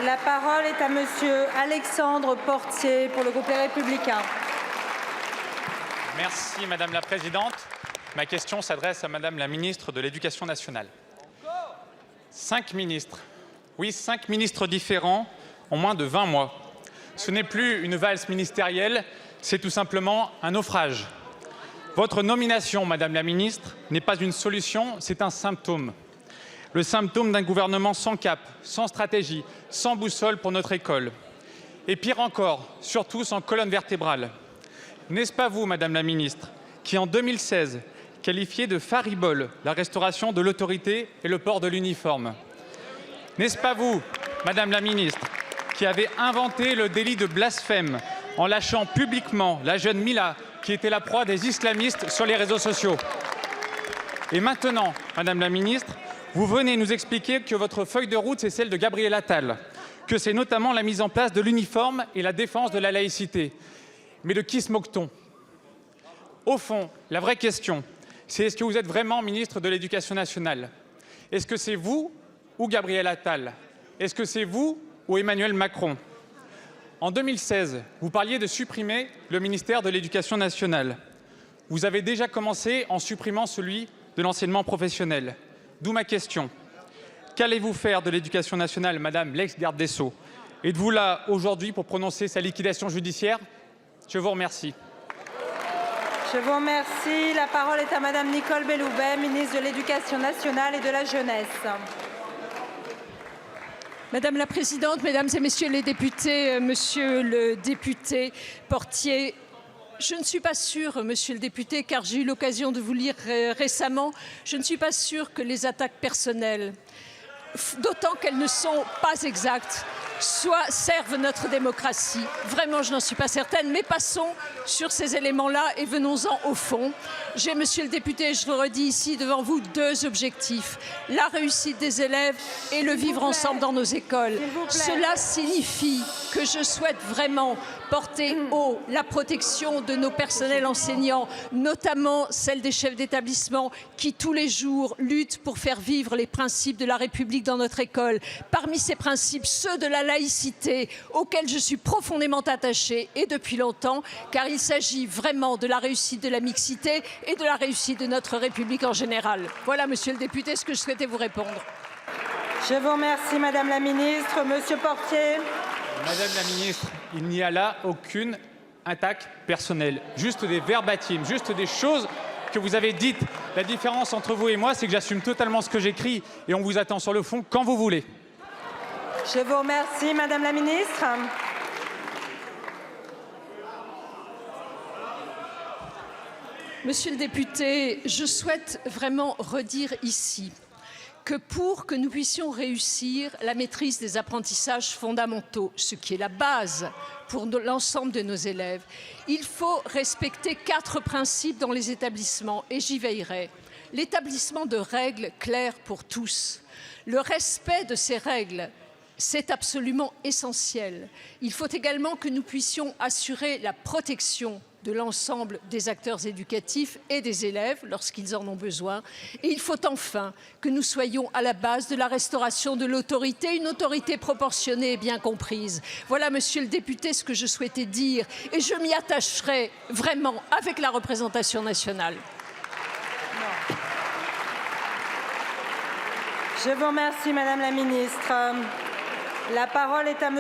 La parole est à Monsieur Alexandre Portier pour le groupe Les Républicains. Merci Madame la Présidente. Ma question s'adresse à Madame la Ministre de l'Éducation nationale. 5 ministres, oui 5 ministres différents en moins de 20 mois. Ce n'est plus une valse ministérielle, c'est tout simplement un naufrage. Votre nomination, Madame la Ministre, n'est pas une solution, c'est un symptôme. Le symptôme d'un gouvernement sans cap, sans stratégie, sans boussole pour notre école. Et pire encore, surtout sans colonne vertébrale. N'est-ce pas vous, Madame la Ministre, qui en 2016 qualifiez de faribole la restauration de l'autorité et le port de l'uniforme? N'est-ce pas vous, Madame la Ministre, qui avez inventé le délit de blasphème en lâchant publiquement la jeune Mila, qui était la proie des islamistes sur les réseaux sociaux? Et maintenant, Madame la Ministre, vous venez nous expliquer que votre feuille de route, c'est celle de Gabriel Attal, que c'est notamment la mise en place de l'uniforme et la défense de la laïcité. Mais de qui se moque-t-on? Au fond, la vraie question, c'est est-ce que vous êtes vraiment ministre de l'Éducation nationale? Est-ce que c'est vous ou Gabriel Attal? Est-ce que c'est vous ou Emmanuel Macron? En 2016, vous parliez de supprimer le ministère de l'Éducation nationale. Vous avez déjà commencé en supprimant celui de l'enseignement professionnel. D'où ma question. Qu'allez-vous faire de l'Éducation nationale, Madame l'ex-garde des Sceaux? Êtes-vous là aujourd'hui pour prononcer sa liquidation judiciaire? Je vous remercie. Je vous remercie. La parole est à Madame Nicole Belloubet, ministre de l'Éducation nationale et de la jeunesse. Madame la Présidente, Mesdames et Messieurs les députés, Monsieur le député Portier, je ne suis pas sûre, Monsieur le député, car j'ai eu l'occasion de vous lire récemment, je ne suis pas sûre que les attaques personnelles, d'autant qu'elles ne sont pas exactes, servent notre démocratie. Vraiment, je n'en suis pas certaine, mais passons sur ces éléments-là et venons-en au fond. J'ai, Monsieur le député, je le redis ici devant vous, 2 objectifs. La réussite des élèves et le vivre ensemble dans nos écoles. Cela signifie que je souhaite vraiment porter haut la protection de nos personnels enseignants, notamment celle des chefs d'établissement qui, tous les jours, luttent pour faire vivre les principes de la République dans notre école. Parmi ces principes, ceux de la laïcité, auxquels je suis profondément attachée et depuis longtemps, car il s'agit vraiment de la réussite de la mixité et de la réussite de notre République en général. Voilà, Monsieur le député, ce que je souhaitais vous répondre. Je vous remercie, Madame la Ministre. Monsieur Portier. Madame la Ministre, il n'y a là aucune attaque personnelle, juste des verbatims, juste des choses que vous avez dites. La différence entre vous et moi, c'est que j'assume totalement ce que j'écris et on vous attend sur le fond quand vous voulez. Je vous remercie, Madame la Ministre. Monsieur le député, je souhaite vraiment redire ici que pour que nous puissions réussir la maîtrise des apprentissages fondamentaux, ce qui est la base pour l'ensemble de nos élèves, il faut respecter 4 principes dans les établissements et j'y veillerai. L'établissement de règles claires pour tous, le respect de ces règles, c'est absolument essentiel. Il faut également que nous puissions assurer la protection de l'ensemble des acteurs éducatifs et des élèves lorsqu'ils en ont besoin. Et il faut enfin que nous soyons à la base de la restauration de l'autorité, une autorité proportionnée et bien comprise. Voilà, Monsieur le député, ce que je souhaitais dire et je m'y attacherai vraiment avec la représentation nationale. Je vous remercie, Madame la Ministre. La parole est à Monsieur